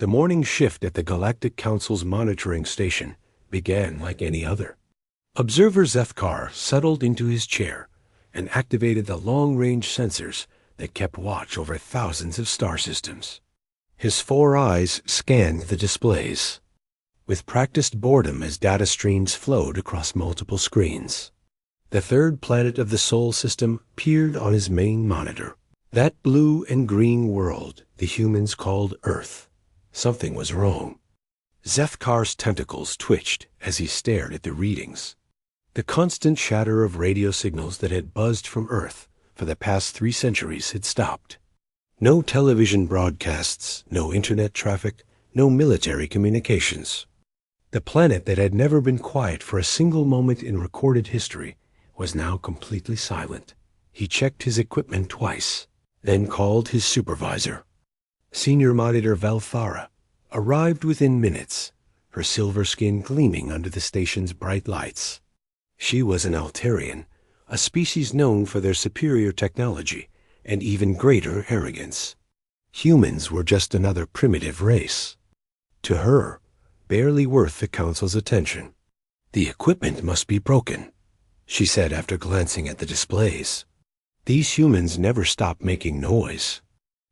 The morning shift at the Galactic Council's monitoring station began like any other. Observer Zethkar settled into his chair and activated the long-range sensors that kept watch over thousands of star systems. His 4 eyes scanned the displays, with practiced boredom as data streams flowed across multiple screens. The third planet of the Sol system peered on his main monitor. That blue and green world the humans called Earth. Something was wrong. Zethkar's tentacles twitched as he stared at the readings. The constant chatter of radio signals that had buzzed from Earth for the past 3 centuries had stopped. No television broadcasts, no internet traffic, no military communications. The planet that had never been quiet for a single moment in recorded history was now completely silent. He checked his equipment twice, then called his supervisor. Senior Monitor Valthara arrived within minutes, her silver skin gleaming under the station's bright lights. She was an Altarian, a species known for their superior technology and even greater arrogance. Humans were just another primitive race. To her, barely worth the Council's attention. "The equipment must be broken," she said after glancing at the displays. "These humans never stop making noise.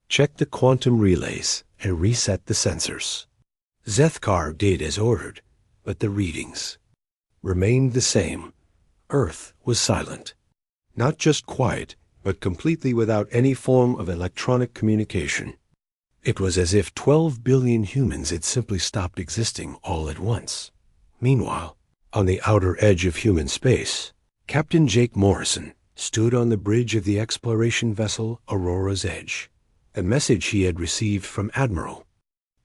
Check the quantum relays and reset the sensors." Zethkar did as ordered, but the readings remained the same. Earth was silent. Not just quiet, but completely without any form of electronic communication. It was as if 12 billion humans had simply stopped existing all at once. Meanwhile, on the outer edge of human space, Captain Jake Morrison stood on the bridge of the exploration vessel Aurora's Edge. A message he had received from Admiral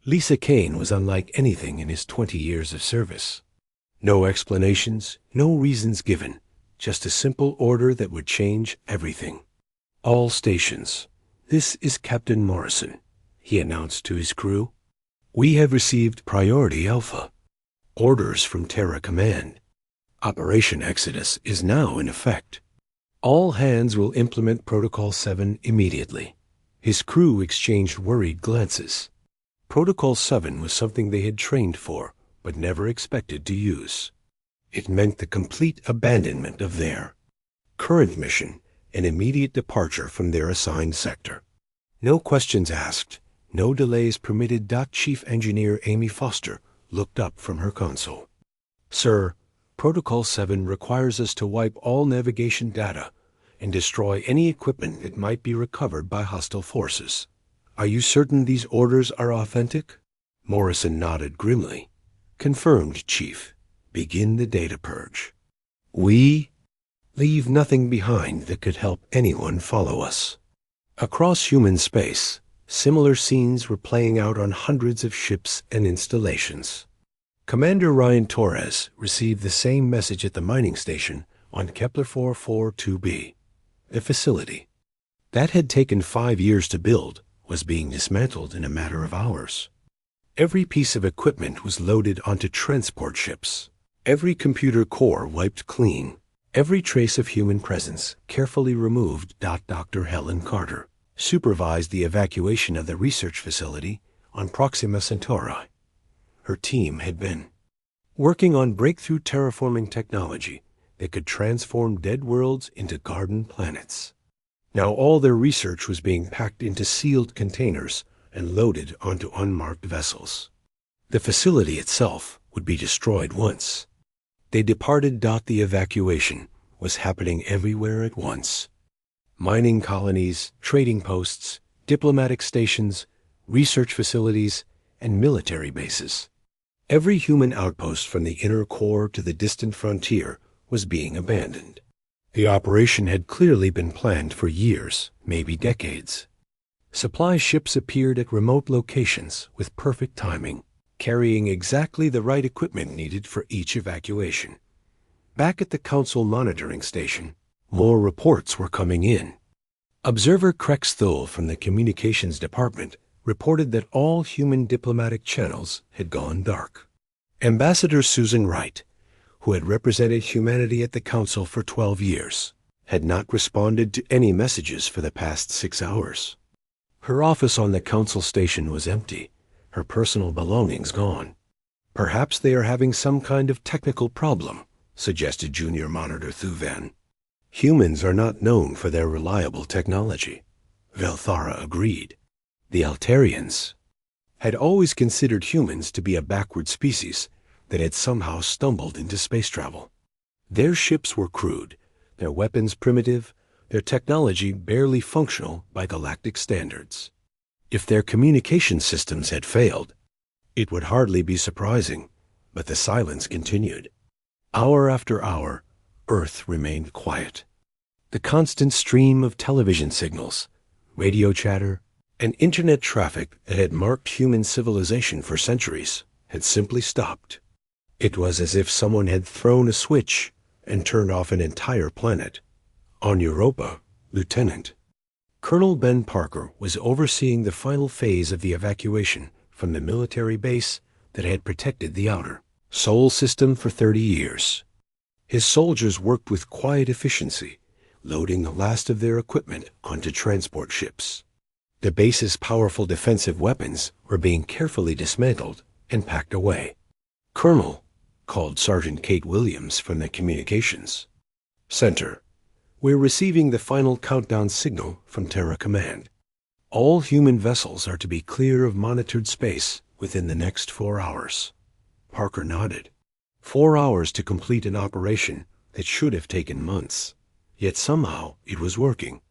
Lisa Kane was unlike anything in his 20 years of service. No explanations, no reasons given, just a simple order that would change everything. "All stations, this is Captain Morrison," he announced to his crew. "We have received Priority Alpha. Orders from Terra Command. Operation Exodus is now in effect. All hands will implement Protocol 7 immediately." His crew exchanged worried glances. Protocol 7 was something they had trained for, but never expected to use. It meant the complete abandonment of their current mission and immediate departure from their assigned sector. No questions asked, no delays permitted. Chief Engineer Amy Foster looked up from her console. "Sir, Protocol 7 requires us to wipe all navigation data and destroy any equipment that might be recovered by hostile forces. Are you certain these orders are authentic?" Morrison nodded grimly. "Confirmed, Chief. Begin the data purge. We leave nothing behind that could help anyone follow us." Across human space, similar scenes were playing out on hundreds of ships and installations. Commander Ryan Torres received the same message at the mining station on Kepler 442b. The facility that had taken 5 years to build was being dismantled in a matter of hours. Every piece of equipment was loaded onto transport ships. Every computer core wiped clean. Every trace of human presence carefully removed. Dr. Helen Carter supervised the evacuation of the research facility on Proxima Centauri. Her team had been working on breakthrough terraforming technology that could transform dead worlds into garden planets. Now all their research was being packed into sealed containers and loaded onto unmarked vessels. The facility itself would be destroyed once they departed. The evacuation was happening everywhere at once. Mining colonies, trading posts, diplomatic stations, research facilities, and military bases. Every human outpost from the inner core to the distant frontier was being abandoned. The operation had clearly been planned for years, maybe decades. Supply ships appeared at remote locations with perfect timing, carrying exactly the right equipment needed for each evacuation. Back at the Council monitoring station, more reports were coming in. Observer Krex Thule from the Communications Department reported that all human diplomatic channels had gone dark. Ambassador Susan Wright, who had represented humanity at the Council for 12 years, had not responded to any messages for the past 6 hours. Her office on the Council station was empty, her personal belongings gone. "Perhaps they are having some kind of technical problem," suggested Junior Monitor Thuvan. "Humans are not known for their reliable technology," Velthara agreed. The Altarians had always considered humans to be a backward species that had somehow stumbled into space travel. Their ships were crude, their weapons primitive, their technology barely functional by galactic standards. If their communication systems had failed, it would hardly be surprising, but the silence continued. Hour after hour, Earth remained quiet. The constant stream of television signals, radio chatter, and internet traffic that had marked human civilization for centuries had simply stopped. It was as if someone had thrown a switch and turned off an entire planet. On Europa, Lieutenant Colonel Ben Parker was overseeing the final phase of the evacuation from the military base that had protected the outer Sol system for 30 years. His soldiers worked with quiet efficiency, loading the last of their equipment onto transport ships. The base's powerful defensive weapons were being carefully dismantled and packed away. "Colonel," called Sergeant Kate Williams from the communications center, "we're receiving the final countdown signal from Terra Command. All human vessels are to be clear of monitored space within the next 4 hours." Parker nodded. 4 hours to complete an operation that should have taken months. Yet somehow it was working.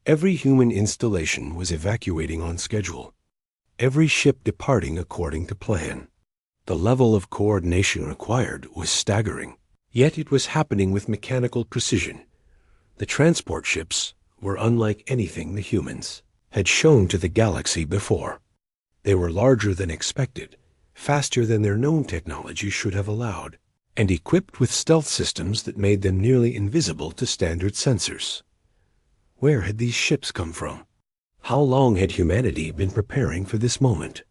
Every human installation was evacuating on schedule. Every ship departing according to plan. The level of coordination required was staggering. Yet it was happening with mechanical precision. The transport ships were unlike anything the humans had shown to the galaxy before. They were larger than expected, faster than their known technology should have allowed, and equipped with stealth systems that made them nearly invisible to standard sensors. Where had these ships come from? How long had humanity been preparing for this moment?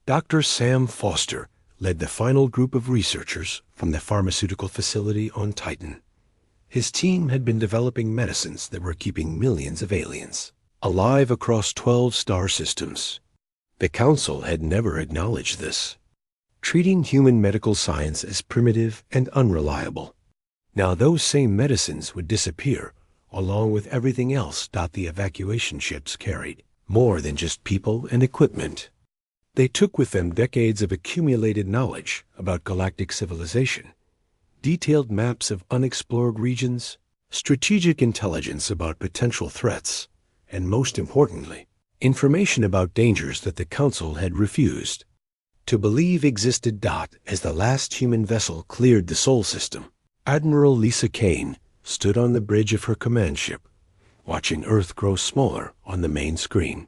Dr. Sam Foster led the final group of researchers from the pharmaceutical facility on Titan. His team had been developing medicines that were keeping millions of aliens alive across 12 star systems. The Council had never acknowledged this, treating human medical science as primitive and unreliable. Now those same medicines would disappear along with everything else the evacuation ships carried, more than just people and equipment. They took with them decades of accumulated knowledge about galactic civilization, detailed maps of unexplored regions, strategic intelligence about potential threats, and most importantly, information about dangers that the Council had refused to believe existed. As the last human vessel cleared the Sol system, Admiral Lisa Kane stood on the bridge of her command ship, watching Earth grow smaller on the main screen.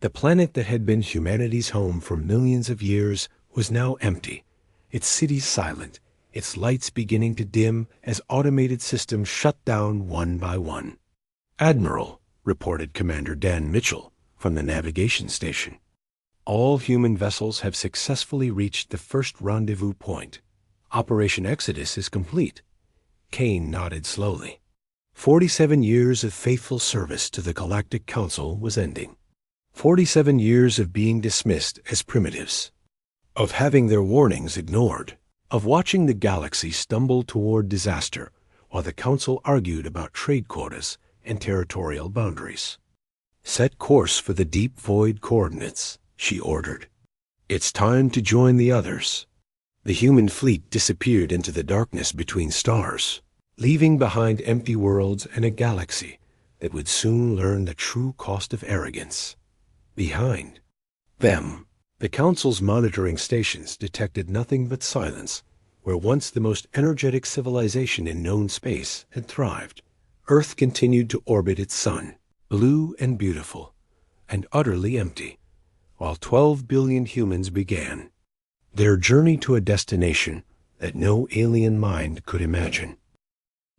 The planet that had been humanity's home for millions of years was now empty, its cities silent, its lights beginning to dim as automated systems shut down one by one. "Admiral," reported Commander Dan Mitchell from the navigation station, "all human vessels have successfully reached the first rendezvous point. Operation Exodus is complete." Kane nodded slowly. 47 years of faithful service to the Galactic Council was ending. 47 years of being dismissed as primitives, of having their warnings ignored, of watching the galaxy stumble toward disaster while the Council argued about trade quotas and territorial boundaries. "Set course for the deep void coordinates," she ordered. "It's time to join the others." The human fleet disappeared into the darkness between stars, leaving behind empty worlds and a galaxy that would soon learn the true cost of arrogance. Behind them, the Council's monitoring stations detected nothing but silence, where once the most energetic civilization in known space had thrived. Earth continued to orbit its sun, blue and beautiful, and utterly empty, while 12 billion humans began their journey to a destination that no alien mind could imagine.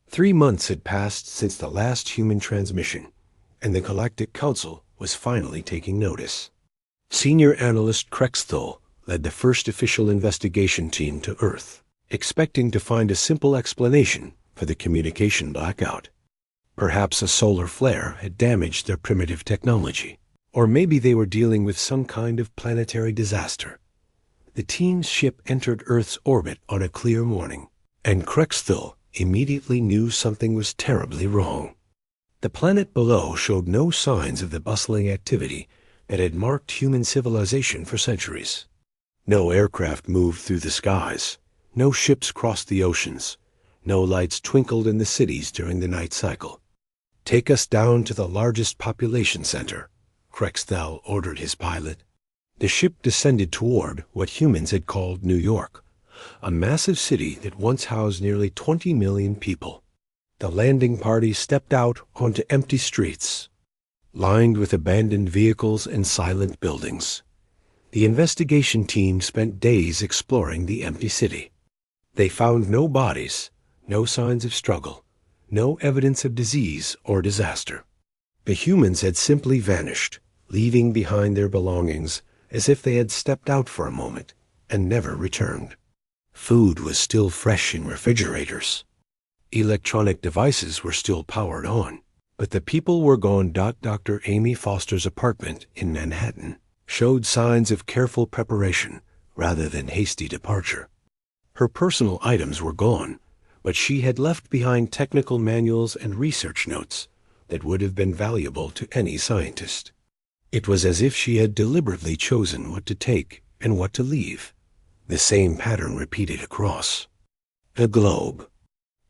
3 months had passed since the last human transmission, and the Galactic Council was finally taking notice. Senior Analyst Krexthal led the first official investigation team to Earth, expecting to find a simple explanation for the communication blackout. Perhaps a solar flare had damaged their primitive technology, Or maybe they were dealing with some kind of planetary disaster. The team's ship entered Earth's orbit on a clear morning, and Krexthil immediately knew something was terribly wrong. The planet below showed no signs of the bustling activity that had marked human civilization for centuries. No aircraft moved through the skies, no ships crossed the oceans, no lights twinkled in the cities during the night cycle. "Take us down to the largest population center," Krexthil ordered his pilot. The ship descended toward what humans had called New York, a massive city that once housed nearly 20 million people. The landing party stepped out onto empty streets, lined with abandoned vehicles and silent buildings. The investigation team spent days exploring the empty city. They found no bodies, no signs of struggle, no evidence of disease or disaster. The humans had simply vanished, leaving behind their belongings as if they had stepped out for a moment and never returned. Food was still fresh in refrigerators. Electronic devices were still powered on, but the people were gone. Dr. Amy Foster's apartment in Manhattan showed signs of careful preparation rather than hasty departure. Her personal items were gone, but she had left behind technical manuals and research notes that would have been valuable to any scientist. It was as if she had deliberately chosen what to take and what to leave. The same pattern repeated across the globe.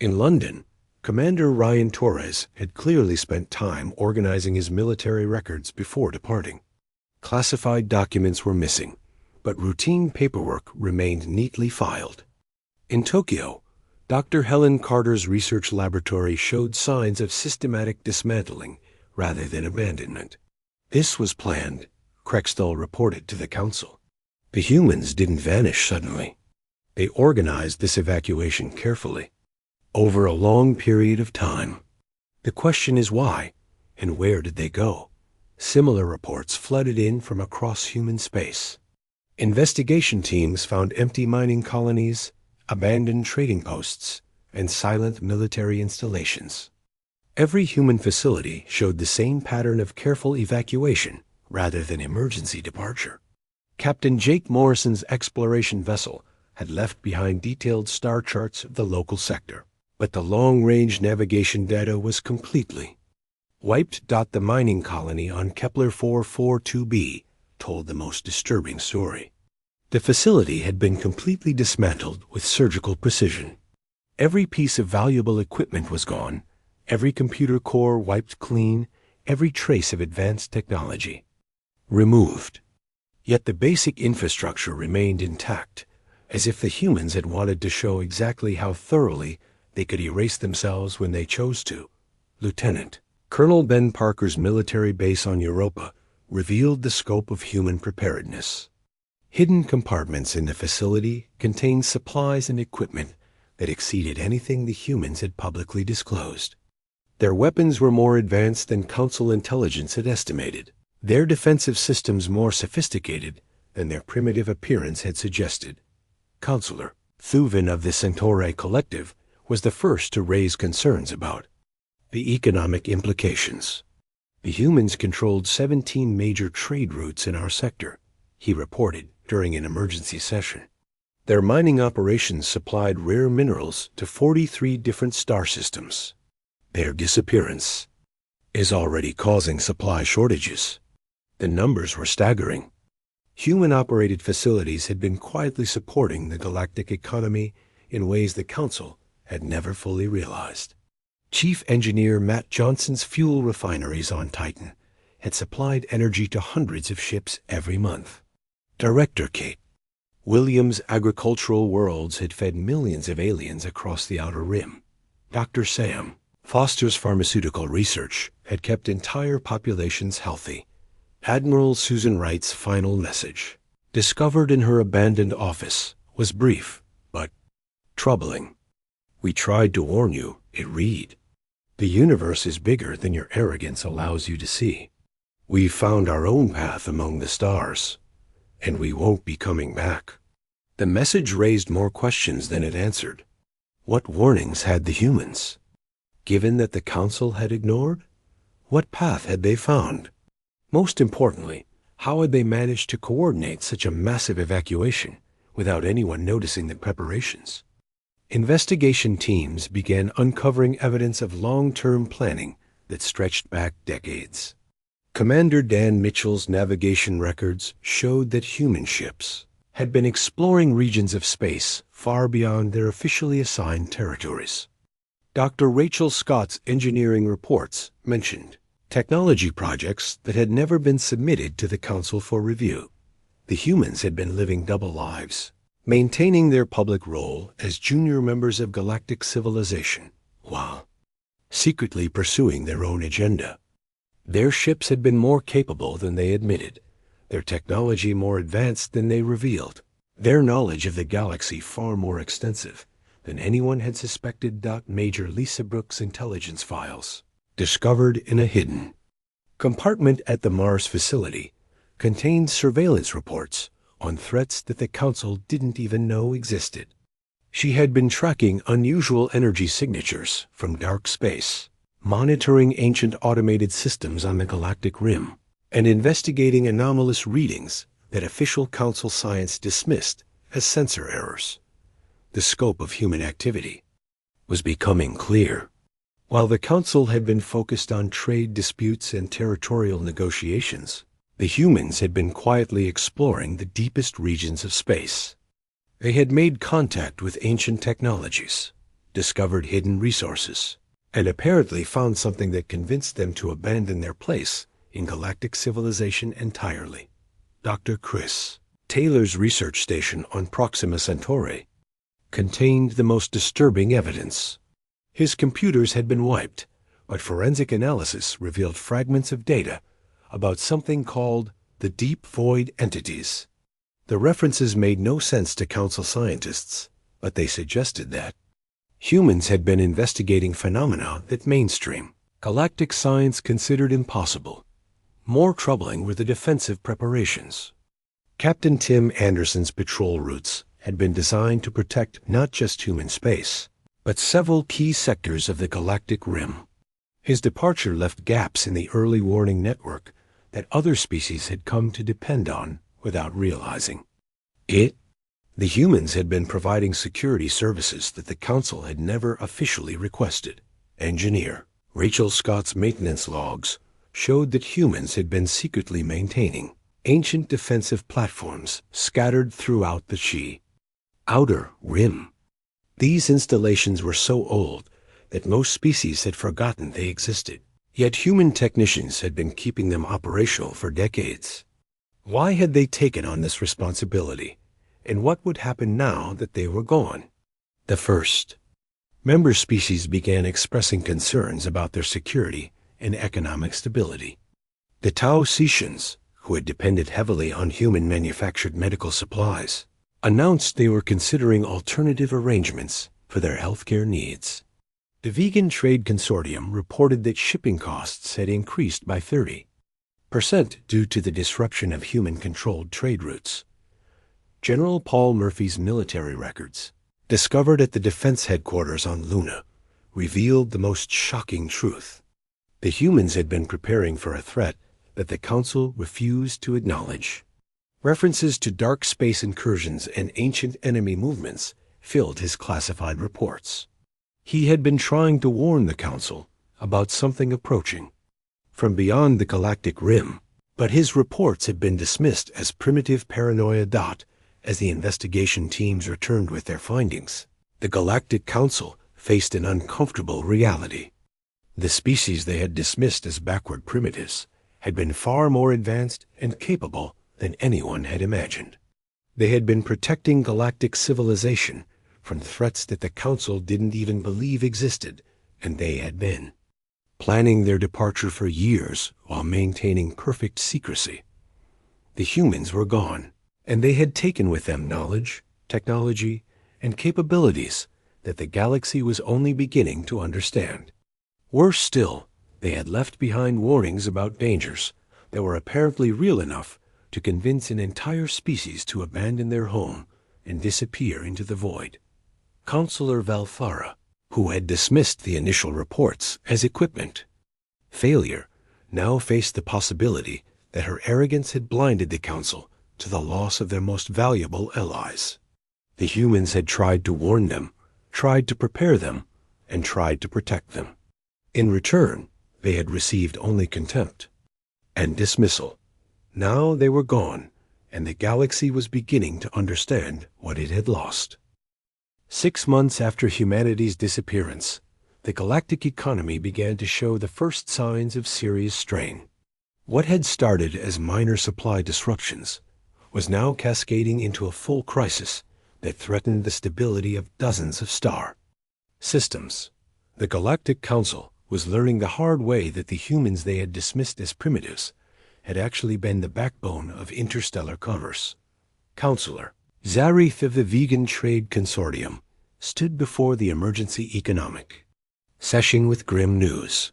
In London, Commander Ryan Torres had clearly spent time organizing his military records before departing. Classified documents were missing, but routine paperwork remained neatly filed. In Tokyo, Dr. Helen Carter's research laboratory showed signs of systematic dismantling rather than abandonment. This was planned, Krexthil reported to the council. The humans didn't vanish suddenly. They organized this evacuation carefully, over a long period of time. The question is why, and where did they go? Similar reports flooded in from across human space. Investigation teams found empty mining colonies, abandoned trading posts, and silent military installations. Every human facility showed the same pattern of careful evacuation rather than emergency departure. Captain Jake Morrison's exploration vessel had left behind detailed star charts of the local sector, but the long-range navigation data was completely wiped. The mining colony on Kepler 442b told the most disturbing story. The facility had been completely dismantled with surgical precision. Every piece of valuable equipment was gone, every computer core wiped clean, every trace of advanced technology removed. Yet the basic infrastructure remained intact, as if the humans had wanted to show exactly how thoroughly they could erase themselves when they chose to. Lieutenant Colonel Ben Parker's military base on Europa revealed the scope of human preparedness. Hidden compartments in the facility contained supplies and equipment that exceeded anything the humans had publicly disclosed. Their weapons were more advanced than Council intelligence had estimated, their defensive systems more sophisticated than their primitive appearance had suggested. Counselor Thuvin of the Centauri Collective was the first to raise concerns about the economic implications. The humans controlled 17 major trade routes in our sector, he reported during an emergency session. Their mining operations supplied rare minerals to 43 different star systems. Their disappearance is already causing supply shortages. The numbers were staggering. Human-operated facilities had been quietly supporting the galactic economy in ways the Council had never fully realized. Chief Engineer Matt Johnson's fuel refineries on Titan had supplied energy to hundreds of ships every month. Director Kate Williams' agricultural worlds had fed millions of aliens across the Outer Rim. Dr. Sam Foster's pharmaceutical research had kept entire populations healthy. Admiral Susan Wright's final message, discovered in her abandoned office, was brief, but troubling. "We tried to warn you," it read. "The universe is bigger than your arrogance allows you to see. We've found our own path among the stars, and we won't be coming back." The message raised more questions than it answered. What warnings had the humans given that the Council had ignored? What path had they found? Most importantly, how had they managed to coordinate such a massive evacuation without anyone noticing the preparations? Investigation teams began uncovering evidence of long-term planning that stretched back decades. Commander Dan Mitchell's navigation records showed that human ships had been exploring regions of space far beyond their officially assigned territories. Dr. Rachel Scott's engineering reports mentioned technology projects that had never been submitted to the Council for review. The humans had been living double lives, maintaining their public role as junior members of galactic civilization, while secretly pursuing their own agenda. Their ships had been more capable than they admitted, their technology more advanced than they revealed, their knowledge of the galaxy far more extensive than anyone had suspected. Major Lisa Brooks' intelligence files, discovered in a hidden compartment at the Mars facility, contained surveillance reports on threats that the Council didn't even know existed. She had been tracking unusual energy signatures from dark space, monitoring ancient automated systems on the galactic rim, and investigating anomalous readings that official Council science dismissed as sensor errors. The scope of human activity was becoming clear. While the Council had been focused on trade disputes and territorial negotiations, the humans had been quietly exploring the deepest regions of space. They had made contact with ancient technologies, discovered hidden resources, and apparently found something that convinced them to abandon their place in galactic civilization entirely. Dr. Chris Taylor's research station on Proxima Centauri contained the most disturbing evidence. His computers had been wiped, but forensic analysis revealed fragments of data about something called the deep void entities. The references made no sense to Council scientists, but they suggested that humans had been investigating phenomena that mainstream galactic science considered impossible. More troubling were the defensive preparations. Captain Tim Anderson's patrol routes had been designed to protect not just human space, but several key sectors of the galactic rim. His departure left gaps in the early warning network that other species had come to depend on without realizing it. The humans had been providing security services that the Council had never officially requested. Engineer Rachel Scott's maintenance logs showed that humans had been secretly maintaining ancient defensive platforms scattered throughout the outer rim. These installations were so old that most species had forgotten they existed, yet human technicians had been keeping them operational for decades. Why had they taken on this responsibility, and what would happen now that they were gone? The first member species began expressing concerns about their security and economic stability. The Taosetians, who had depended heavily on human-manufactured medical supplies, announced they were considering alternative arrangements for their healthcare needs. The Vegan Trade Consortium reported that shipping costs had increased by 30% due to the disruption of human-controlled trade routes. General Paul Murphy's military records, discovered at the defense headquarters on Luna, revealed the most shocking truth. The humans had been preparing for a threat that the Council refused to acknowledge. References to dark space incursions and ancient enemy movements filled his classified reports. He had been trying to warn the Council about something approaching from beyond the galactic rim, but his reports had been dismissed as primitive paranoia. As the investigation teams returned with their findings, the Galactic Council faced an uncomfortable reality. The species they had dismissed as backward primitives had been far more advanced and capable than anyone had imagined. They had been protecting galactic civilization from threats that the Council didn't even believe existed, and they had been planning their departure for years while maintaining perfect secrecy. The humans were gone, and they had taken with them knowledge, technology, and capabilities that the galaxy was only beginning to understand. Worse still, they had left behind warnings about dangers that were apparently real enough to convince an entire species to abandon their home and disappear into the void. Counselor Valfara, who had dismissed the initial reports as equipment failure, now faced the possibility that her arrogance had blinded the Council to the loss of their most valuable allies. The humans had tried to warn them, tried to prepare them, and tried to protect them. In return, they had received only contempt and dismissal. Now they were gone, and the galaxy was beginning to understand what it had lost. 6 months after humanity's disappearance, the galactic economy began to show the first signs of serious strain. What had started as minor supply disruptions was now cascading into a full crisis that threatened the stability of dozens of star systems. The Galactic Council was learning the hard way that the humans they had dismissed as primitives had actually been the backbone of interstellar commerce. Counselor Zareth of the Vegan Trade Consortium stood before the emergency economic session with grim news.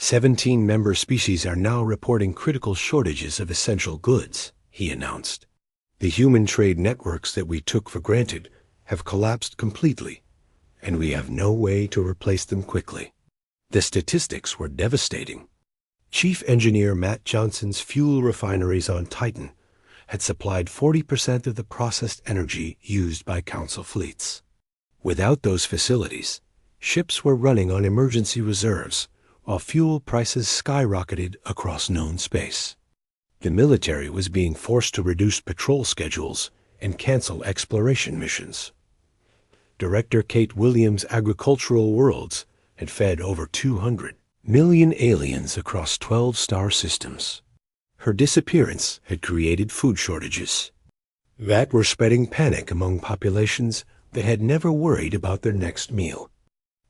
17 member species are now reporting critical shortages of essential goods, he announced. The human trade networks that we took for granted have collapsed completely, and we have no way to replace them quickly. The statistics were devastating. Chief Engineer Matt Johnson's fuel refineries on Titan had supplied 40% of the processed energy used by Council fleets. Without those facilities, ships were running on emergency reserves, while fuel prices skyrocketed across known space. The military was being forced to reduce patrol schedules and cancel exploration missions. Director Kate Williams' Agricultural Worlds had fed over 200 million aliens across 12 star systems. Her disappearance had created food shortages that were spreading panic among populations that had never worried about their next meal.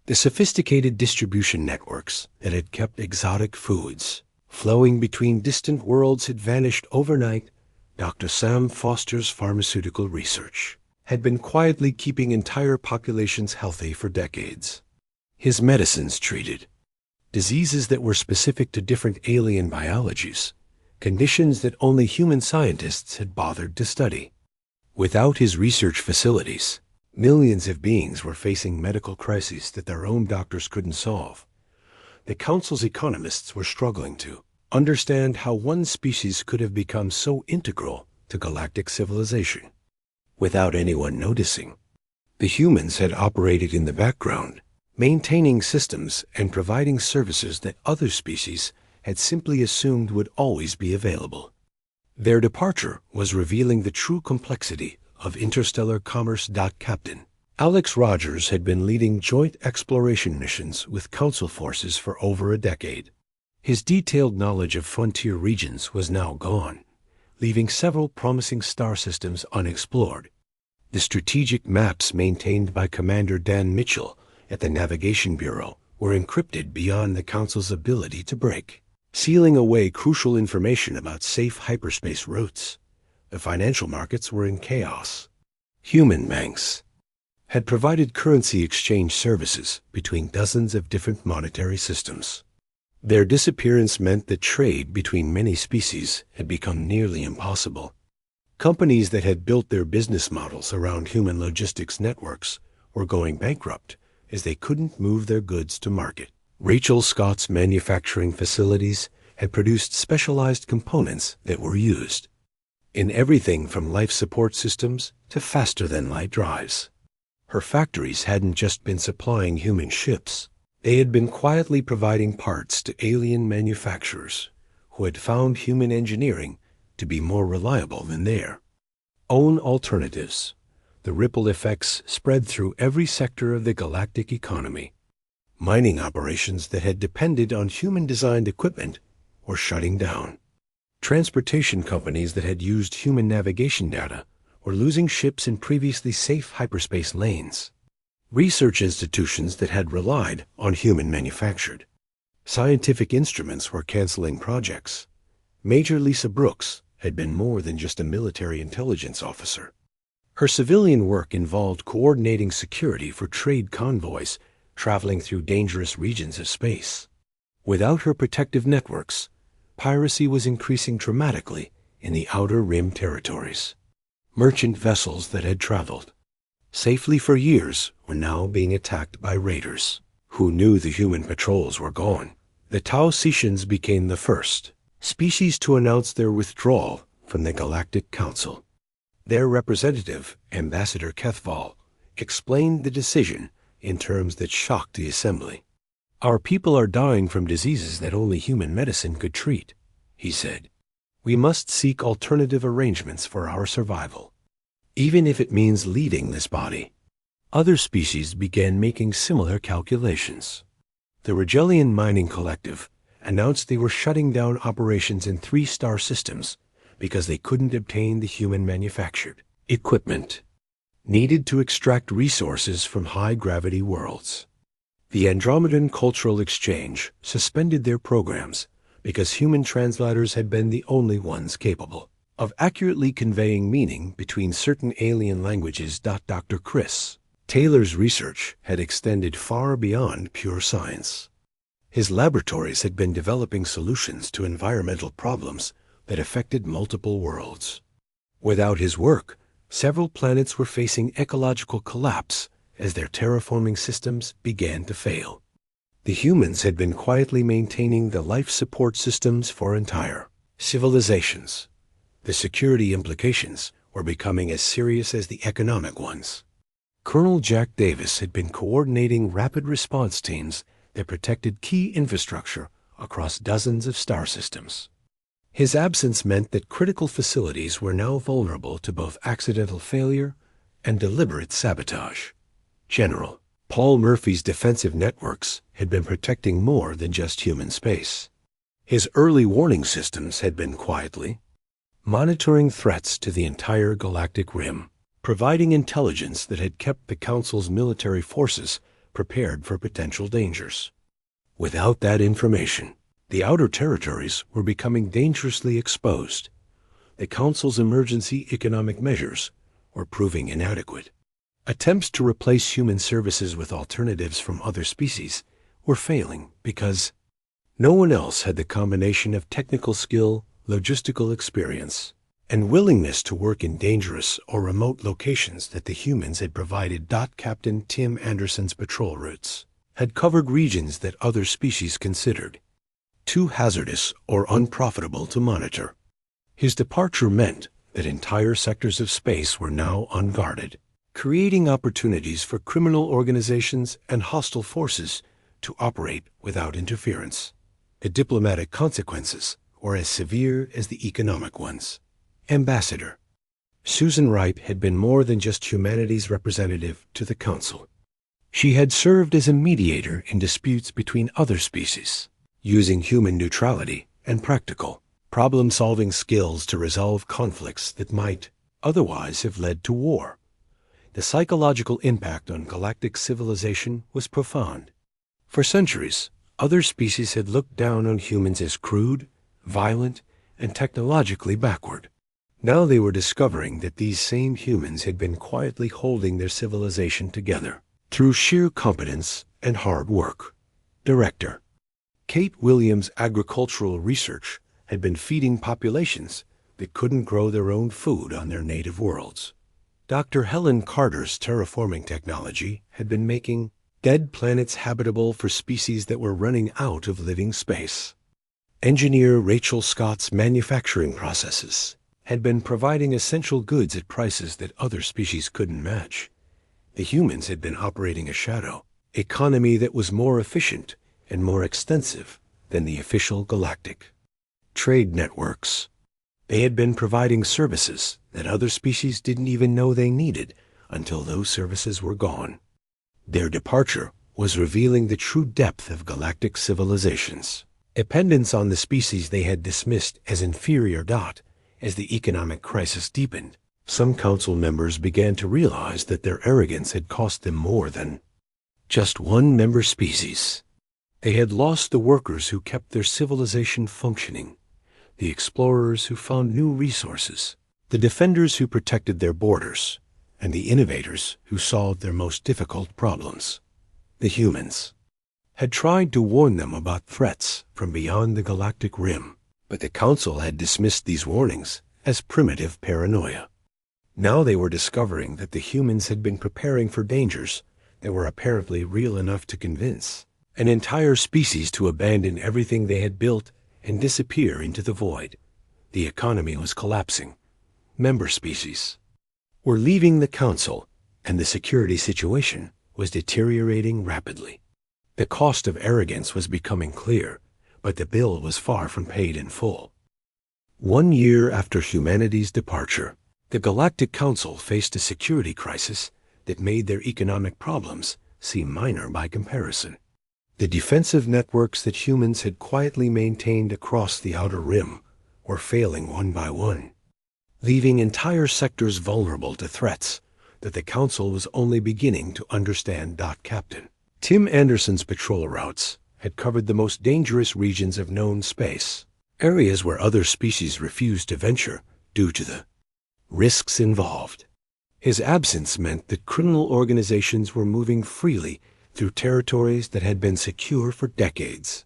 The sophisticated distribution networks that had kept exotic foods flowing between distant worlds had vanished overnight. Dr. Sam Foster's pharmaceutical research had been quietly keeping entire populations healthy for decades. His medicines treated diseases that were specific to different alien biologies, conditions that only human scientists had bothered to study. Without his research facilities, millions of beings were facing medical crises that their own doctors couldn't solve. The Council's economists were struggling to understand how one species could have become so integral to galactic civilization without anyone noticing. The humans had operated in the background, maintaining systems and providing services that other species had simply assumed would always be available. Their departure was revealing the true complexity of interstellar commerce. Captain Alex Rogers had been leading joint exploration missions with Council forces for over a decade. His detailed knowledge of frontier regions was now gone, leaving several promising star systems unexplored. The strategic maps maintained by Commander Dan Mitchell at the Navigation Bureau were encrypted beyond the Council's ability to break, sealing away crucial information about safe hyperspace routes. The financial markets were in chaos. Human banks had provided currency exchange services between dozens of different monetary systems. Their disappearance meant that trade between many species had become nearly impossible. Companies that had built their business models around human logistics networks were going bankrupt as they couldn't move their goods to market. Rachel Scott's manufacturing facilities had produced specialized components that were used in everything from life support systems to faster-than-light drives. Her factories hadn't just been supplying human ships. They had been quietly providing parts to alien manufacturers who had found human engineering to be more reliable than their own alternatives. The ripple effects spread through every sector of the galactic economy. Mining operations that had depended on human-designed equipment were shutting down. Transportation companies that had used human navigation data were losing ships in previously safe hyperspace lanes. Research institutions that had relied on human-manufactured scientific instruments were canceling projects. Major Lisa Brooks had been more than just a military intelligence officer. Her civilian work involved coordinating security for trade convoys traveling through dangerous regions of space. Without her protective networks, piracy was increasing dramatically in the Outer Rim territories. Merchant vessels that had traveled safely for years were now being attacked by raiders who knew the human patrols were gone. The Taosetians became the first species to announce their withdrawal from the Galactic Council. Their representative, Ambassador Kethval, explained the decision in terms that shocked the assembly. "Our people are dying from diseases that only human medicine could treat," he said. "We must seek alternative arrangements for our survival, even if it means leaving this body." Other species began making similar calculations. The Rigelian Mining Collective announced they were shutting down operations in 3-star systems because they couldn't obtain the human-manufactured equipment needed to extract resources from high-gravity worlds. The Andromedan Cultural Exchange suspended their programs because human translators had been the only ones capable of accurately conveying meaning between certain alien languages. Dr. Chris Taylor's research had extended far beyond pure science. His laboratories had been developing solutions to environmental problems that affected multiple worlds. Without his work, several planets were facing ecological collapse as their terraforming systems began to fail. The humans had been quietly maintaining the life support systems for entire civilizations. The security implications were becoming as serious as the economic ones. Colonel Jack Davis had been coordinating rapid response teams that protected key infrastructure across dozens of star systems. His absence meant that critical facilities were now vulnerable to both accidental failure and deliberate sabotage. General Paul Murphy's defensive networks had been protecting more than just human space. His early warning systems had been quietly monitoring threats to the entire galactic rim, providing intelligence that had kept the Council's military forces prepared for potential dangers. Without that information, the outer territories were becoming dangerously exposed. The Council's emergency economic measures were proving inadequate. Attempts to replace human services with alternatives from other species were failing because no one else had the combination of technical skill, logistical experience, and willingness to work in dangerous or remote locations that the humans had provided. Captain Tim Anderson's patrol routes had covered regions that other species considered too hazardous or unprofitable to monitor. His departure meant that entire sectors of space were now unguarded, creating opportunities for criminal organizations and hostile forces to operate without interference. The diplomatic consequences were as severe as the economic ones. Ambassador Susan Wright had been more than just humanity's representative to the Council. She had served as a mediator in disputes between other species, using human neutrality and practical, problem-solving skills to resolve conflicts that might otherwise have led to war. The psychological impact on galactic civilization was profound. For centuries, other species had looked down on humans as crude, violent, and technologically backward. Now they were discovering that these same humans had been quietly holding their civilization together through sheer competence and hard work. Director Kate Williams' agricultural research had been feeding populations that couldn't grow their own food on their native worlds. Dr. Helen Carter's terraforming technology had been making dead planets habitable for species that were running out of living space. Engineer Rachel Scott's manufacturing processes had been providing essential goods at prices that other species couldn't match. The humans had been operating a shadow economy that was more efficient and more extensive than the official galactic trade networks. They had been providing services that other species didn't even know they needed until those services were gone. Their departure was revealing the true depth of galactic civilizations. Dependence on the species they had dismissed as inferior. As the economic crisis deepened, some council members began to realize that their arrogance had cost them more than just one member species. They had lost the workers who kept their civilization functioning, the explorers who found new resources, the defenders who protected their borders, and the innovators who solved their most difficult problems. The humans had tried to warn them about threats from beyond the galactic rim, but the Council had dismissed these warnings as primitive paranoia. Now they were discovering that the humans had been preparing for dangers that were apparently real enough to convince an entire species to abandon everything they had built and disappear into the void. The economy was collapsing. Member species were leaving the Council, and the security situation was deteriorating rapidly. The cost of arrogance was becoming clear, but the bill was far from paid in full. 1 year after humanity's departure, the Galactic Council faced a security crisis that made their economic problems seem minor by comparison. The defensive networks that humans had quietly maintained across the Outer Rim were failing one by one, leaving entire sectors vulnerable to threats that the Council was only beginning to understand. Captain Tim Anderson's patrol routes had covered the most dangerous regions of known space, areas where other species refused to venture due to the risks involved. His absence meant that criminal organizations were moving freely through territories that had been secure for decades.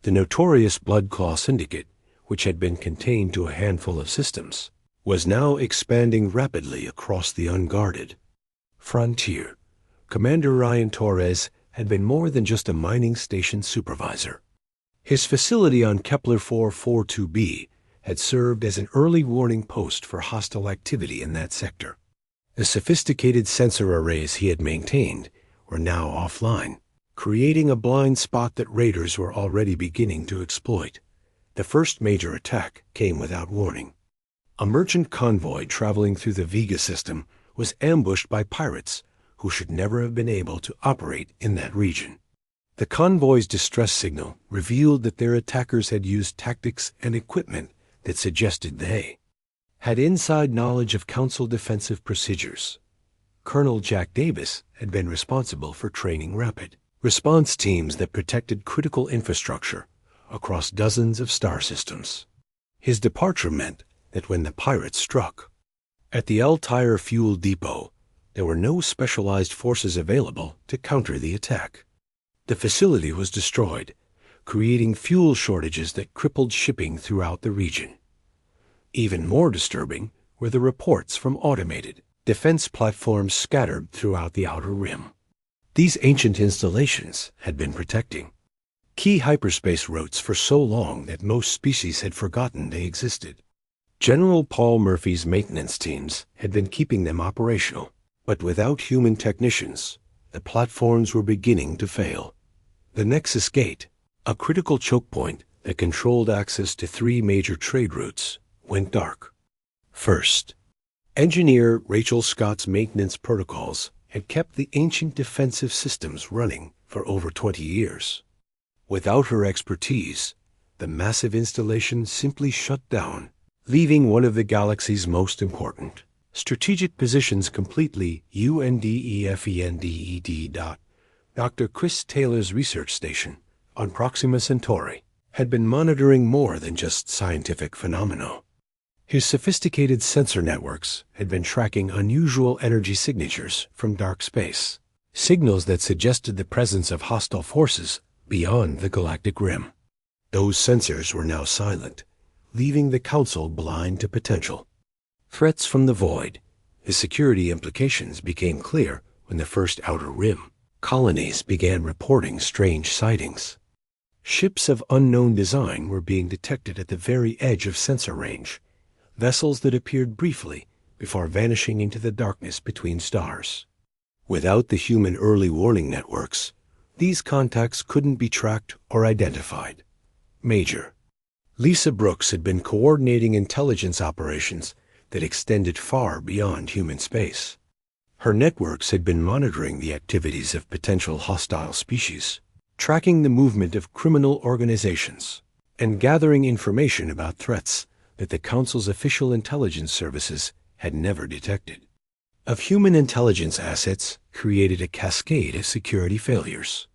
The notorious Blood Claw Syndicate, which had been contained to a handful of systems, was now expanding rapidly across the unguarded frontier. Commander Ryan Torres had been more than just a mining station supervisor. His facility on Kepler 442b had served as an early warning post for hostile activity in that sector. The sophisticated sensor arrays he had maintained were now offline, creating a blind spot that raiders were already beginning to exploit. The first major attack came without warning. A merchant convoy traveling through the Vega system was ambushed by pirates who should never have been able to operate in that region. The convoy's distress signal revealed that their attackers had used tactics and equipment that suggested they had inside knowledge of Council defensive procedures. Colonel Jack Davis had been responsible for training rapid response teams that protected critical infrastructure across dozens of star systems. His departure meant that when the pirates struck at the Altair fuel depot, there were no specialized forces available to counter the attack. The facility was destroyed, creating fuel shortages that crippled shipping throughout the region. Even more disturbing were the reports from automated defense platforms scattered throughout the Outer Rim. These ancient installations had been protecting key hyperspace routes for so long that most species had forgotten they existed. General Paul Murphy's maintenance teams had been keeping them operational, but without human technicians, the platforms were beginning to fail. The Nexus Gate, a critical choke point that controlled access to 3 major trade routes, went dark. First, engineer Rachel Scott's maintenance protocols had kept the ancient defensive systems running for over 20 years. Without her expertise, the massive installation simply shut down, leaving one of the galaxy's most important strategic positions completely undefended. Dr. Chris Taylor's research station on Proxima Centauri had been monitoring more than just scientific phenomena. His sophisticated sensor networks had been tracking unusual energy signatures from dark space, signals that suggested the presence of hostile forces beyond the galactic rim. Those sensors were now silent, leaving the Council blind to potential threats from the void. The security implications became clear when the first Outer Rim colonies began reporting strange sightings. Ships of unknown design were being detected at the very edge of sensor range, vessels that appeared briefly before vanishing into the darkness between stars. Without the human early warning networks, these contacts couldn't be tracked or identified. Major Lisa Brooks had been coordinating intelligence operations that extended far beyond human space. Her networks had been monitoring the activities of potential hostile species, tracking the movement of criminal organizations, and gathering information about threats that the Council's official intelligence services had never detected. Of human intelligence assets created a cascade of security failures.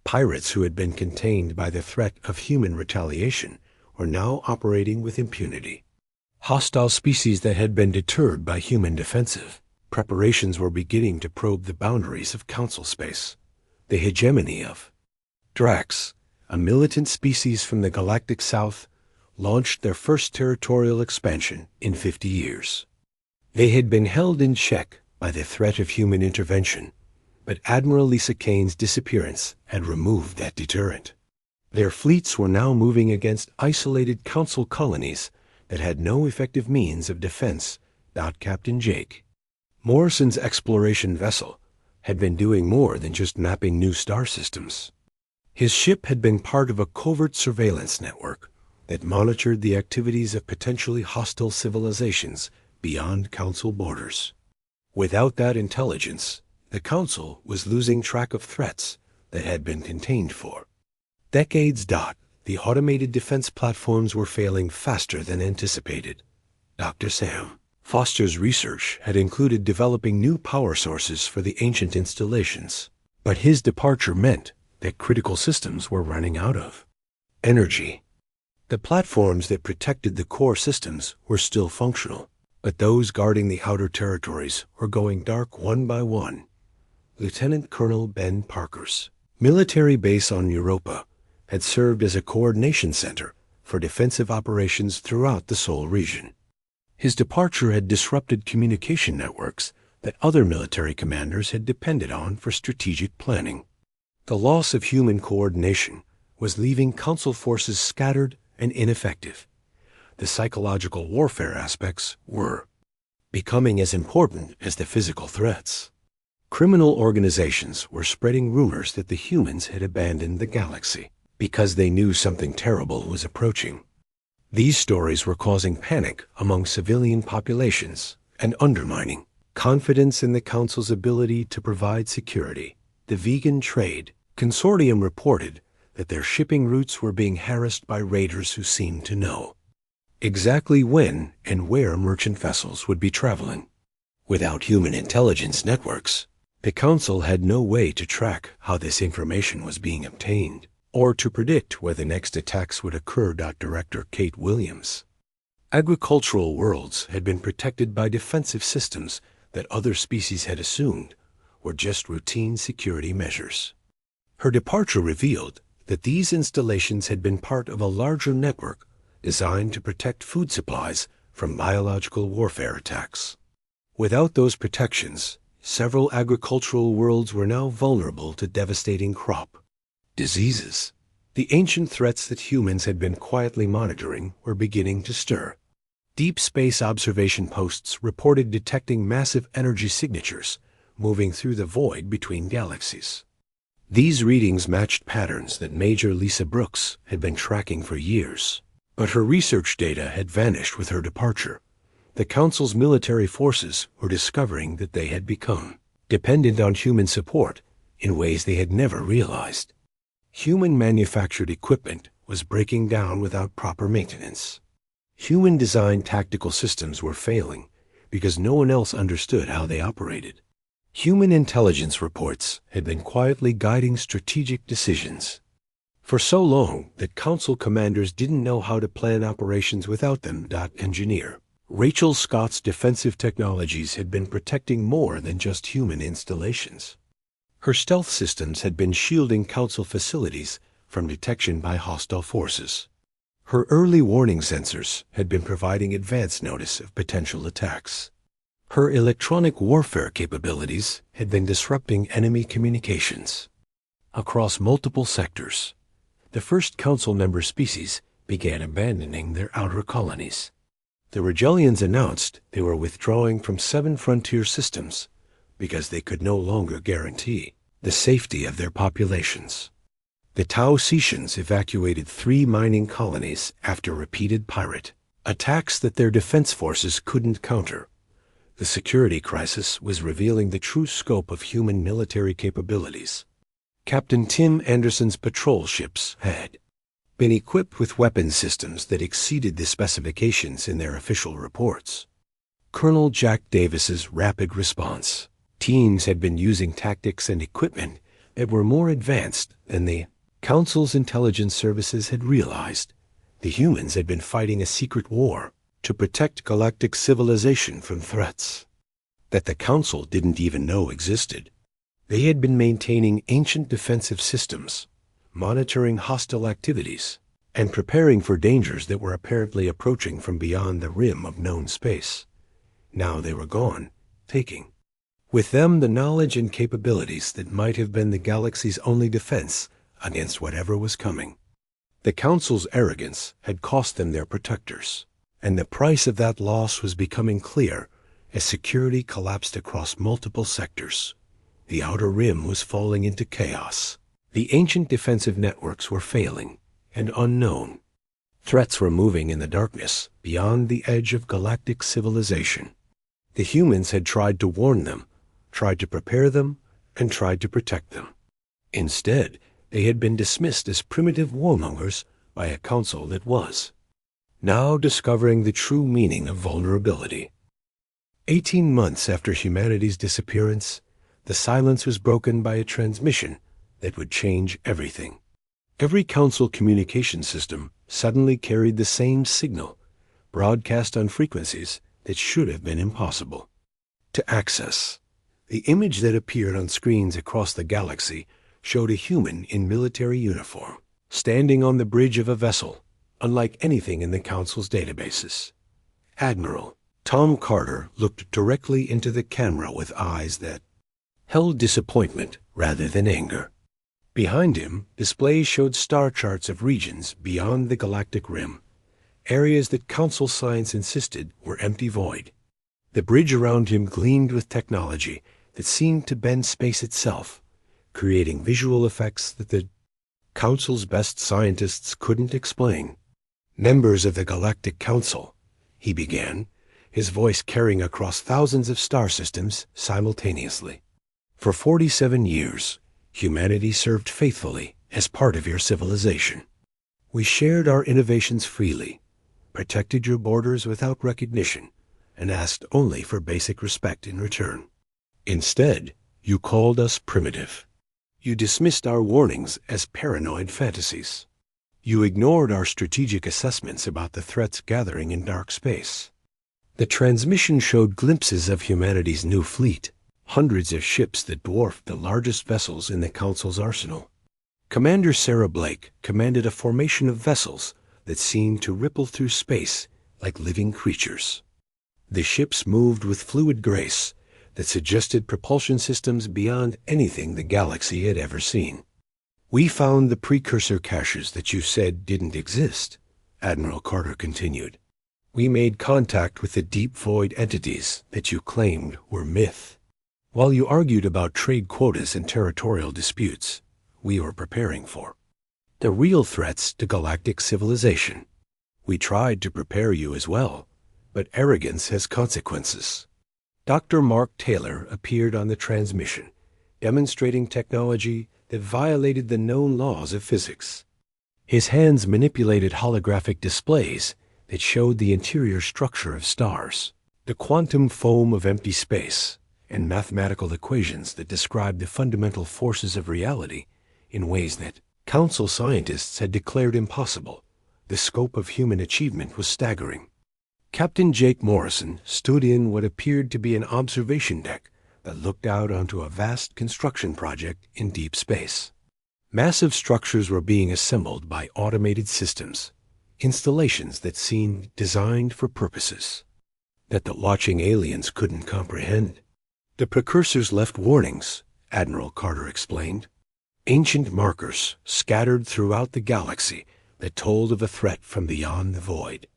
Pirates who had been contained by the threat of human retaliation were now operating with impunity. Hostile species that had been deterred by human defensive preparations were beginning to probe the boundaries of Council space. The hegemony of Drax, a militant species from the galactic south, launched their first territorial expansion in 50 years. They had been held in check by the threat of human intervention, but Admiral Lisa Kane's disappearance had removed that deterrent. Their fleets were now moving against isolated Council colonies that had no effective means of defense. Captain Jake Morrison's exploration vessel had been doing more than just mapping new star systems. His ship had been part of a covert surveillance network that monitored the activities of potentially hostile civilizations beyond Council borders. Without that intelligence, the Council was losing track of threats that had been contained for decades. The automated defense platforms were failing faster than anticipated. Dr. Sam Foster's research had included developing new power sources for the ancient installations, but his departure meant that critical systems were running out of energy. The platforms that protected the core systems were still functional, but those guarding the outer territories were going dark one by one. Lieutenant Colonel Ben Parker's military base on Europa had served as a coordination center for defensive operations throughout the Sol region. His departure had disrupted communication networks that other military commanders had depended on for strategic planning. The loss of human coordination was leaving Council forces scattered and ineffective. The psychological warfare aspects were becoming as important as the physical threats. Criminal organizations were spreading rumors that the humans had abandoned the galaxy because they knew something terrible was approaching. These stories were causing panic among civilian populations and undermining confidence in the Council's ability to provide security. The Vegan Trade Consortium reported that their shipping routes were being harassed by raiders who seemed to know exactly when and where merchant vessels would be traveling. Without human intelligence networks, the Council had no way to track how this information was being obtained, or to predict where the next attacks would occur. Director Kate Williams. Agricultural worlds had been protected by defensive systems that other species had assumed were just routine security measures. Her departure revealed that these installations had been part of a larger network designed to protect food supplies from biological warfare attacks. Without those protections, several agricultural worlds were now vulnerable to devastating crop diseases. The ancient threats that humans had been quietly monitoring were beginning to stir. Deep space observation posts reported detecting massive energy signatures moving through the void between galaxies. These readings matched patterns that Major Lisa Brooks had been tracking for years, but her research data had vanished with her departure. The Council's military forces were discovering that they had become dependent on human support in ways they had never realized. Human-manufactured equipment was breaking down without proper maintenance. Human-designed tactical systems were failing because no one else understood how they operated. Human intelligence reports had been quietly guiding strategic decisions for so long that Council commanders didn't know how to plan operations without them. Engineer Rachel Scott's defensive technologies had been protecting more than just human installations. Her stealth systems had been shielding Council facilities from detection by hostile forces. Her early warning sensors had been providing advance notice of potential attacks. Her electronic warfare capabilities had been disrupting enemy communications. Across multiple sectors, the first Council member species began abandoning their outer colonies. The Regellians announced they were withdrawing from 7 frontier systems because they could no longer guarantee the safety of their populations. The Taosetians evacuated 3 mining colonies after repeated pirate attacks that their defense forces couldn't counter. The security crisis was revealing the true scope of human military capabilities. Captain Tim Anderson's patrol ships had been equipped with weapon systems that exceeded the specifications in their official reports. Colonel Jack Davis's rapid response teams had been using tactics and equipment that were more advanced than the Council's intelligence services had realized. The humans had been fighting a secret war to protect galactic civilization from threats that the Council didn't even know existed. They had been maintaining ancient defensive systems, monitoring hostile activities, and preparing for dangers that were apparently approaching from beyond the rim of known space. Now they were gone, taking with them the knowledge and capabilities that might have been the galaxy's only defense against whatever was coming. The Council's arrogance had cost them their protectors, and the price of that loss was becoming clear as security collapsed across multiple sectors. The Outer Rim was falling into chaos. The ancient defensive networks were failing and unknown. Threats were moving in the darkness beyond the edge of galactic civilization. The humans had tried to warn them, tried to prepare them, and tried to protect them. Instead, they had been dismissed as primitive warmongers by a council that was now discovering the true meaning of vulnerability. 18 months after humanity's disappearance, the silence was broken by a transmission that would change everything. Every council communication system suddenly carried the same signal, broadcast on frequencies that should have been impossible to access. The image that appeared on screens across the galaxy showed a human in military uniform, standing on the bridge of a vessel, unlike anything in the Council's databases. Admiral Tom Carter looked directly into the camera with eyes that held disappointment rather than anger. Behind him, displays showed star charts of regions beyond the galactic rim, areas that Council science insisted were empty void. The bridge around him gleamed with technology that seemed to bend space itself, creating visual effects that the Council's best scientists couldn't explain. "Members of the Galactic Council," he began, his voice carrying across thousands of star systems simultaneously. "For 47 years, humanity served faithfully as part of your civilization. We shared our innovations freely, protected your borders without recognition, and asked only for basic respect in return. Instead, you called us primitive. You dismissed our warnings as paranoid fantasies. You ignored our strategic assessments about the threats gathering in dark space." The transmission showed glimpses of humanity's new fleet, hundreds of ships that dwarfed the largest vessels in the Council's arsenal. Commander Sarah Blake commanded a formation of vessels that seemed to ripple through space like living creatures. The ships moved with fluid grace that suggested propulsion systems beyond anything the galaxy had ever seen. "We found the precursor caches that you said didn't exist," Admiral Carter continued. "We made contact with the deep void entities that you claimed were myth. While you argued about trade quotas and territorial disputes, we were preparing for the real threats to galactic civilization. We tried to prepare you as well, but arrogance has consequences." Dr. Mark Taylor appeared on the transmission, demonstrating technology that violated the known laws of physics. His hands manipulated holographic displays that showed the interior structure of stars, the quantum foam of empty space, and mathematical equations that described the fundamental forces of reality in ways that Council scientists had declared impossible. The scope of human achievement was staggering. Captain Jake Morrison stood in what appeared to be an observation deck that looked out onto a vast construction project in deep space. Massive structures were being assembled by automated systems, installations that seemed designed for purposes that the watching aliens couldn't comprehend. "The precursors left warnings," Admiral Carter explained. "Ancient markers scattered throughout the galaxy that told of a threat from beyond the void.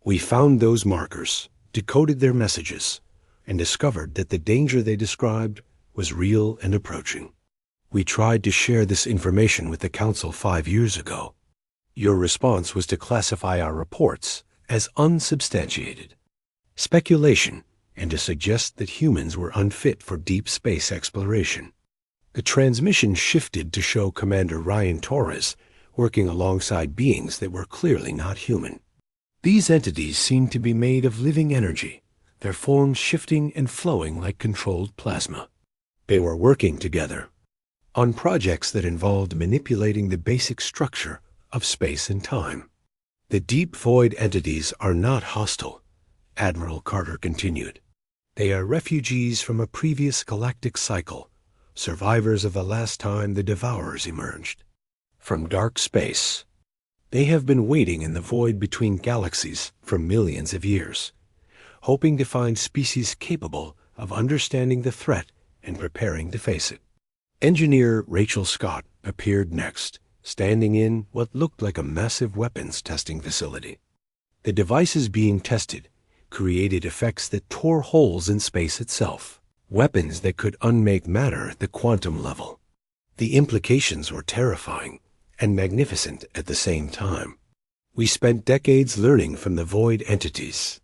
We found those markers, decoded their messages, and discovered that the danger they described was real and approaching. We tried to share this information with the Council 5 years ago. Your response was to classify our reports as unsubstantiated speculation and to suggest that humans were unfit for deep space exploration." The transmission shifted to show Commander Ryan Torres working alongside beings that were clearly not human. These entities seemed to be made of living energy, their forms shifting and flowing like controlled plasma. They were working together on projects that involved manipulating the basic structure of space and time. "The deep void entities are not hostile," Admiral Carter continued. "They are refugees from a previous galactic cycle, survivors of the last time the Devourers emerged from dark space. They have been waiting in the void between galaxies for millions of years, hoping to find species capable of understanding the threat and preparing to face it." Engineer Rachel Scott appeared next, standing in what looked like a massive weapons testing facility. The devices being tested created effects that tore holes in space itself, weapons that could unmake matter at the quantum level. The implications were terrifying and magnificent at the same time. We spent decades learning from the void entities,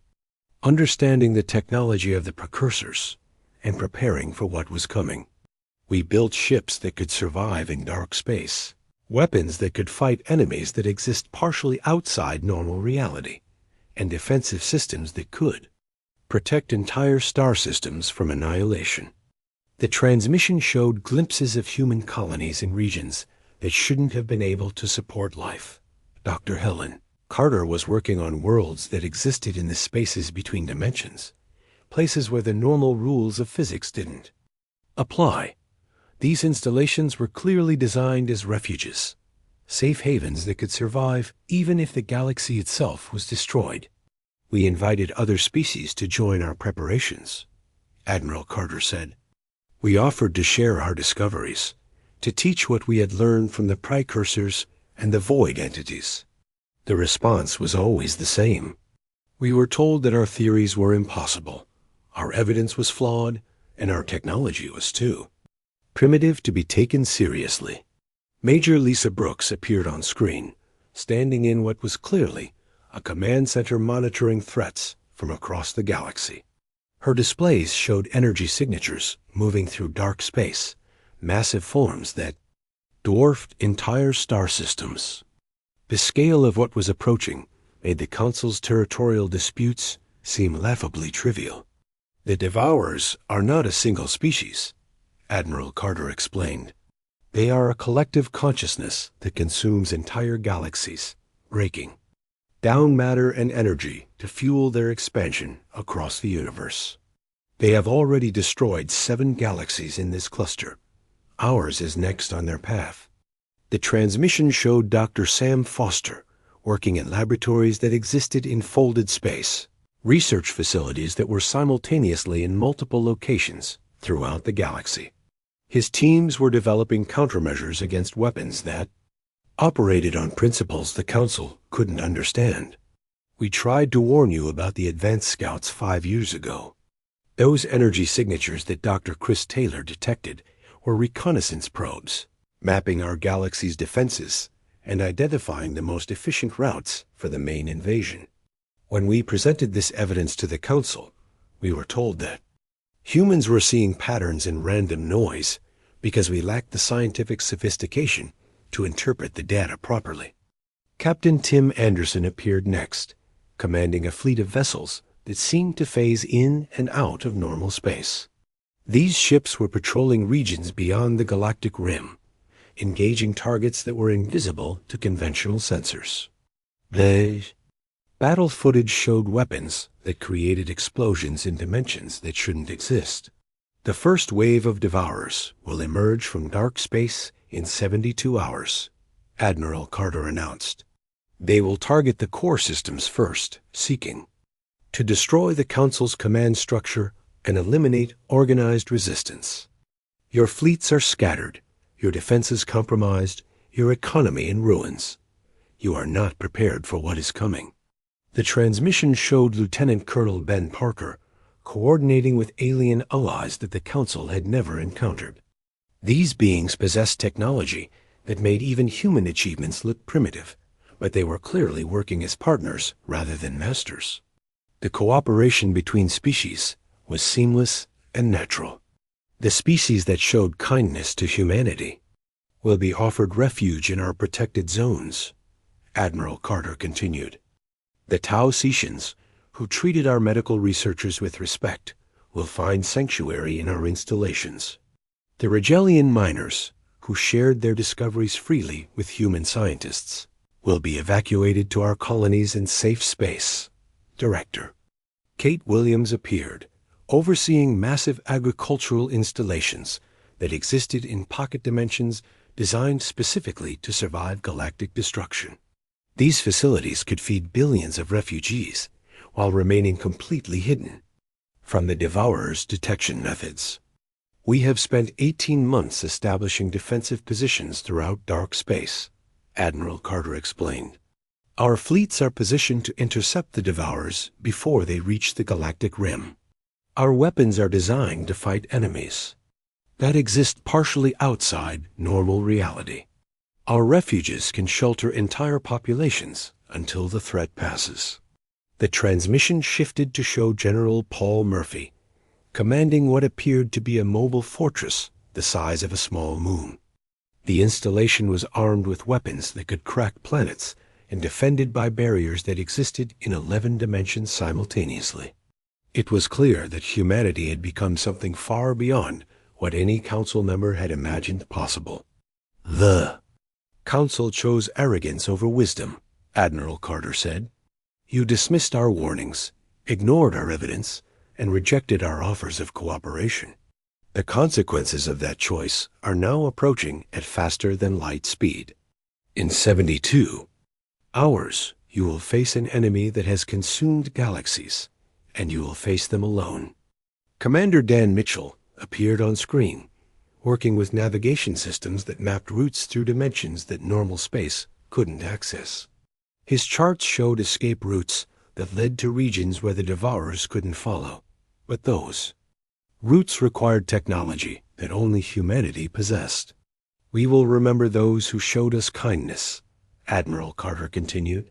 understanding the technology of the precursors, and preparing for what was coming. We built ships that could survive in dark space, weapons that could fight enemies that exist partially outside normal reality, and defensive systems that could protect entire star systems from annihilation. The transmission showed glimpses of human colonies in regions that shouldn't have been able to support life. Dr. Helen Carter was working on worlds that existed in the spaces between dimensions, places where the normal rules of physics didn't apply. These installations were clearly designed as refuges, safe havens that could survive even if the galaxy itself was destroyed. We invited other species to join our preparations, Admiral Carter said. We offered to share our discoveries, to teach what we had learned from the precursors and the void entities. The response was always the same. We were told that our theories were impossible, our evidence was flawed, and our technology was too primitive to be taken seriously. Major Lisa Brooks appeared on screen, standing in what was clearly a command center monitoring threats from across the galaxy. Her displays showed energy signatures moving through dark space, massive forms that dwarfed entire star systems. The scale of what was approaching made the Council's territorial disputes seem laughably trivial. The Devourers are not a single species, Admiral Carter explained. They are a collective consciousness that consumes entire galaxies, breaking down matter and energy to fuel their expansion across the universe. They have already destroyed 7 galaxies in this cluster. Ours is next on their path. The transmission showed Dr. Sam Foster working in laboratories that existed in folded space, research facilities that were simultaneously in multiple locations throughout the galaxy. His teams were developing countermeasures against weapons that operated on principles the Council couldn't understand. We tried to warn you about the advanced scouts 5 years ago. Those energy signatures that Dr. Chris Taylor detected were reconnaissance probes, mapping our galaxy's defenses and identifying the most efficient routes for the main invasion. When we presented this evidence to the Council, we were told that humans were seeing patterns in random noise because we lacked the scientific sophistication to interpret the data properly. Captain Tim Anderson appeared next, commanding a fleet of vessels that seemed to phase in and out of normal space. These ships were patrolling regions beyond the galactic rim, engaging targets that were invisible to conventional sensors. The battle footage showed weapons that created explosions in dimensions that shouldn't exist. The first wave of Devourers will emerge from dark space in 72 hours, Admiral Carter announced. They will target the core systems first, seeking to destroy the Council's command structure and eliminate organized resistance. Your fleets are scattered, your defenses compromised, your economy in ruins. You are not prepared for what is coming. The transmission showed Lieutenant Colonel Ben Parker coordinating with alien allies that the Council had never encountered. These beings possessed technology that made even human achievements look primitive, but they were clearly working as partners rather than masters. The cooperation between species was seamless and natural. The species that showed kindness to humanity will be offered refuge in our protected zones, Admiral Carter continued. The Taosetians, who treated our medical researchers with respect, will find sanctuary in our installations. The Rigelian miners, who shared their discoveries freely with human scientists, will be evacuated to our colonies in safe space. Director Kate Williams appeared, overseeing massive agricultural installations that existed in pocket dimensions designed specifically to survive galactic destruction. These facilities could feed billions of refugees while remaining completely hidden from the Devourers' detection methods. We have spent 18 months establishing defensive positions throughout dark space, Admiral Carter explained. Our fleets are positioned to intercept the Devourers before they reach the galactic rim. Our weapons are designed to fight enemies that exist partially outside normal reality. Our refuges can shelter entire populations until the threat passes. The transmission shifted to show General Paul Murphy, commanding what appeared to be a mobile fortress the size of a small moon. The installation was armed with weapons that could crack planets and defended by barriers that existed in 11 dimensions simultaneously. It was clear that humanity had become something far beyond what any council member had imagined possible. The council chose arrogance over wisdom, Admiral Carter said. You dismissed our warnings, ignored our evidence, and rejected our offers of cooperation. The consequences of that choice are now approaching at faster than light speed. In 72 hours, you will face an enemy that has consumed galaxies, and you will face them alone. Commander Dan Mitchell appeared on screen, working with navigation systems that mapped routes through dimensions that normal space couldn't access. His charts showed escape routes that led to regions where the Devourers couldn't follow, but those routes required technology that only humanity possessed. We will remember those who showed us kindness, Admiral Carter continued.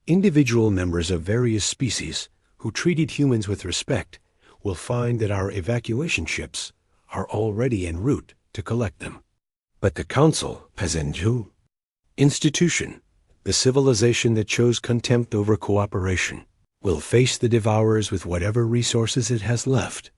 Individual members of various species who treated humans with respect will find that our evacuation ships are already en route to collect them. But the Council, Pezenju institution, the civilization that chose contempt over cooperation, will face the Devourers with whatever resources it has left.